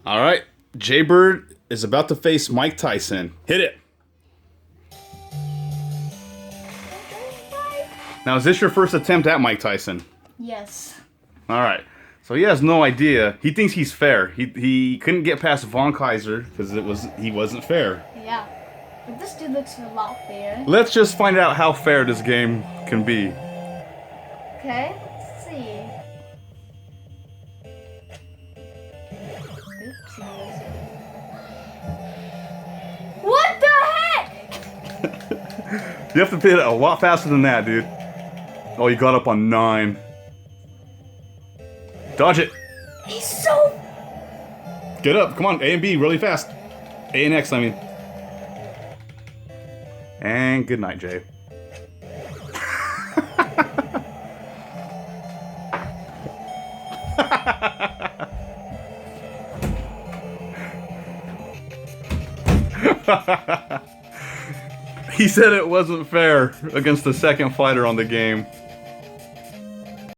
All right. Jaybird is about to face Mike Tyson. Hit it. Now, is this your first attempt at Mike Tyson? Yes. All right. So he has no idea. He thinks he's fair. He couldn't get past Von Kaiser because he wasn't fair. Yeah. But this dude looks a lot fair. Let's just find out how fair this game can be. Okay, let's see. Oops. What the heck? You have to hit it a lot faster than that, dude. Oh, you got up on 9. Dodge it. He's so... Get up. Come on. A and B really fast. A and X, I mean. And good night, Jay. He said it wasn't fair against the second fighter on the game.